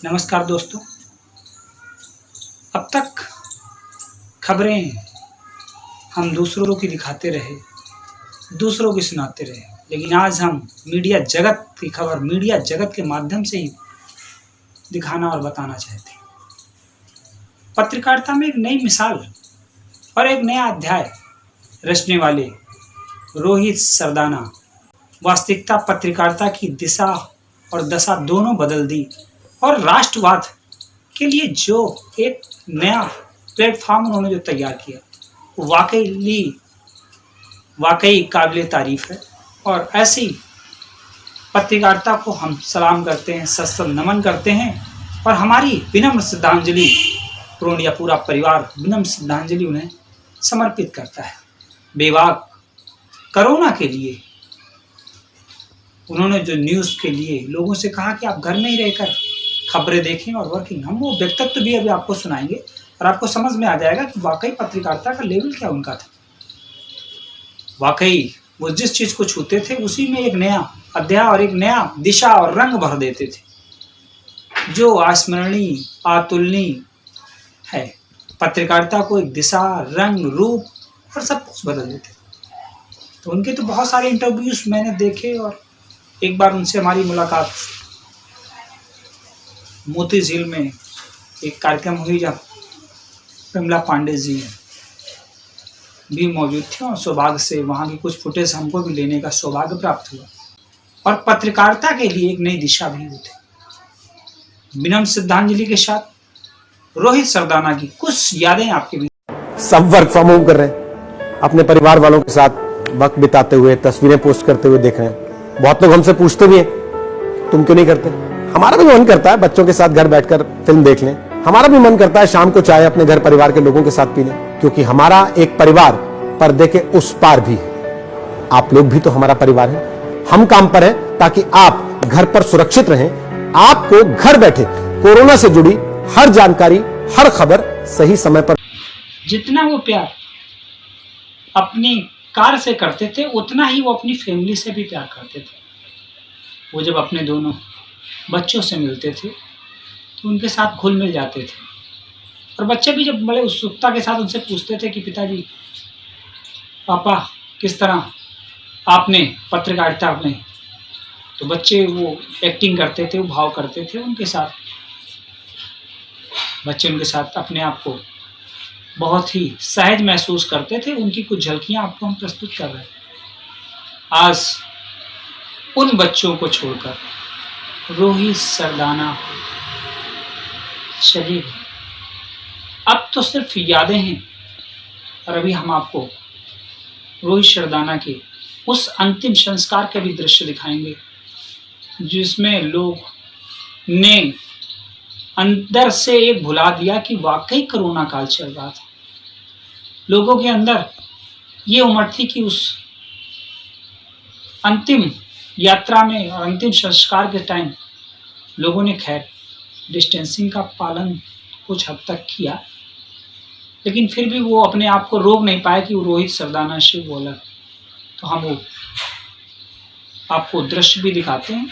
नमस्कार दोस्तों। अब तक खबरें हम दूसरों की दिखाते रहे, दूसरों की सुनाते रहे, लेकिन आज हम मीडिया जगत की खबर मीडिया जगत के माध्यम से ही दिखाना और बताना चाहते हैं। पत्रकारिता में एक नई मिसाल और एक नया अध्याय रचने वाले रोहित सरदाना वास्तविकता पत्रकारिता की दिशा और दशा दोनों बदल दी और राष्ट्रवाद के लिए जो एक नया प्लेटफॉर्म उन्होंने जो तैयार किया वो वाकई काबिल तारीफ है। और ऐसी पत्रकारिता को हम सलाम करते हैं, सशक्त नमन करते हैं और हमारी विनम्र श्रद्धांजलि पूरा पूरा परिवार विनम्र श्रद्धांजलि उन्हें समर्पित करता है। बेबाक कोरोना के लिए उन्होंने जो न्यूज़ के लिए लोगों से कहा कि आप घर में ही रहकर खबरें देखें और वर्किंग, हम वो व्यक्तित्व भी अभी आपको सुनाएंगे और आपको समझ में आ जाएगा कि वाकई पत्रकारिता का लेवल क्या उनका था। वाकई वो जिस चीज़ को छूते थे उसी में एक नया अध्याय और एक नया दिशा और रंग भर देते थे जो अस्मरणीय अतुलनीय है। पत्रकारिता को एक दिशा, रंग, रूप और सब कुछ बदल देते थे। तो उनके तो बहुत सारे इंटरव्यूज मैंने देखे और एक बार उनसे हमारी मुलाकात मोती झील में एक कार्यक्रम हुई जब प्रमिला पांडे जी भी मौजूद थे और सौभाग्य से वहाँ की कुछ फुटेज हमको भी लेने का सौभाग्य प्राप्त हुआ और पत्रकारिता के लिए एक नई दिशा भी होती। विनम्र श्रद्धांजलि के साथ रोहित सरदाना की कुछ यादें आपके बीच। सब वर्क फ्रॉम होम कर रहे हैं, अपने परिवार वालों के साथ वक्त बिताते हुए तस्वीरें पोस्ट करते हुए देख रहे हैं। बहुत लोग हमसे पूछते भी हैं तुम क्यों नहीं करते। हमारा भी मन करता है बच्चों के साथ घर बैठकर फिल्म देख लें, हमारा भी मन करता है शाम को चाय अपने घर परिवार के लोगों के साथ पी लें, क्योंकि हमारा एक परिवार पर्दे के उस पार भी है। आप लोग भी तो हमारा परिवार है। हम काम पर हैं ताकि आप घर पर सुरक्षित रहें। आपको घर बैठे कोरोना से जुड़ी हर जानकारी, हर खबर सही समय पर। जितना वो प्यार अपनी कार से करते थे उतना ही वो अपनी फैमिली से भी प्यार करते थे। वो जब अपने दोनों बच्चों से मिलते थे तो उनके साथ घुल मिल जाते थे और बच्चे भी जब बड़े उत्सुकता के साथ उनसे पूछते थे कि पिताजी, पापा किस तरह आपने पत्रकारिता में, तो बच्चे वो एक्टिंग करते थे, वो भाव करते थे उनके साथ। बच्चे उनके साथ अपने आप को बहुत ही सहज महसूस करते थे। उनकी कुछ झलकियाँ आपको हम प्रस्तुत कर रहे हैं। आज उन बच्चों को छोड़कर रोहित सरदाना चली गई। अब तो सिर्फ यादें हैं और अभी हम आपको रोहित सरदाना के उस अंतिम संस्कार के भी दृश्य दिखाएंगे जिसमें लोग ने अंदर से एक भुला दिया कि वाकई कोरोना काल चल रहा था। लोगों के अंदर ये उमड़ थी कि उस अंतिम यात्रा में और अंतिम संस्कार के टाइम लोगों ने खैर डिस्टेंसिंग का पालन कुछ हद तक किया, लेकिन फिर भी वो अपने आप को रोक नहीं पाए कि वो रोहित सरदाना से वो अलग। तो हम वो आपको दृश्य भी दिखाते हैं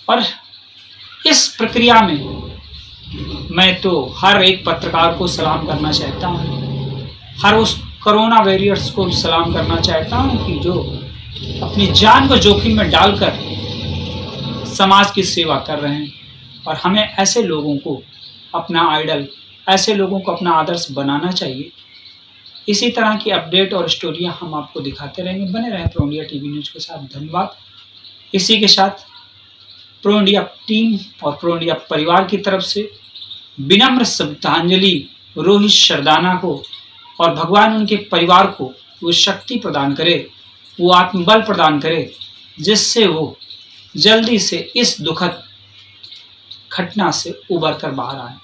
और इस प्रक्रिया में मैं तो हर एक पत्रकार को सलाम करना चाहता हूँ, हर उस कोरोना वॉरियर्स को सलाम करना चाहता हूँ कि जो अपनी जान को जोखिम में डालकर समाज की सेवा कर रहे हैं। और हमें ऐसे लोगों को अपना आइडल, ऐसे लोगों को अपना आदर्श बनाना चाहिए। इसी तरह की अपडेट और स्टोरियां हम आपको दिखाते रहेंगे। बने रहें प्रो इंडिया टीवी न्यूज़ के साथ। धन्यवाद। इसी के साथ प्रो इंडिया टीम और प्रो इंडिया परिवार की तरफ से विनम्र श्रद्धांजलि रोहित सरदाना को, और भगवान उनके परिवार को वो शक्ति प्रदान करे, वो आत्मबल प्रदान करे जिससे वो जल्दी से इस दुखद घटना से उबर कर बाहर आए।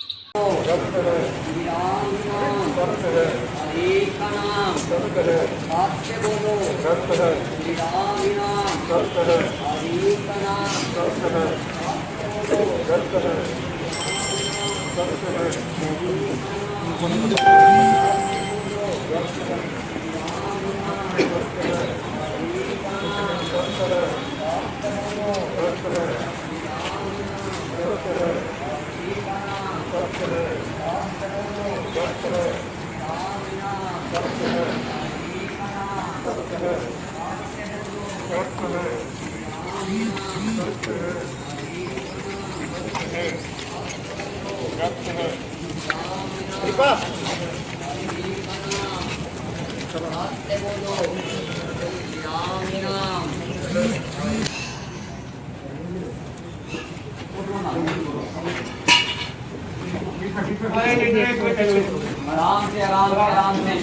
आराम से आराम से आराम से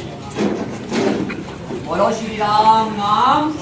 बोलो श्री राम नाम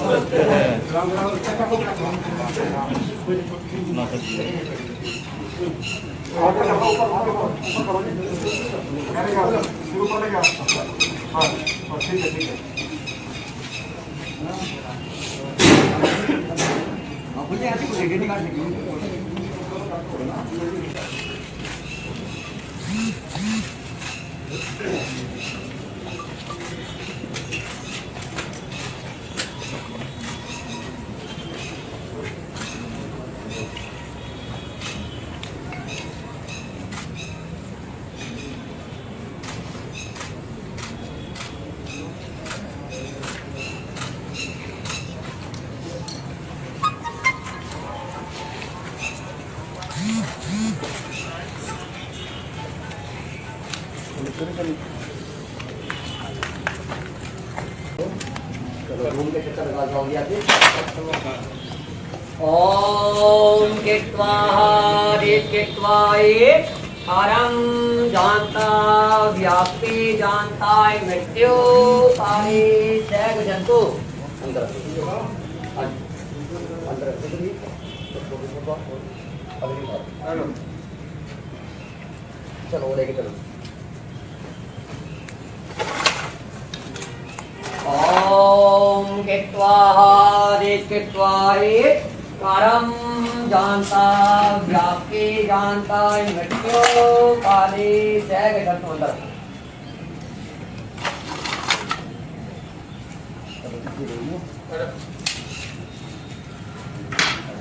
ओम कित्वाये हरं जानता व्याप्ति जानता मृत्यु काले सैग जंतु चलो लेके चलो ओम कित्वाये परम जानता व्याप्ति जानता मृत्यु काले जय गणपति मंदिर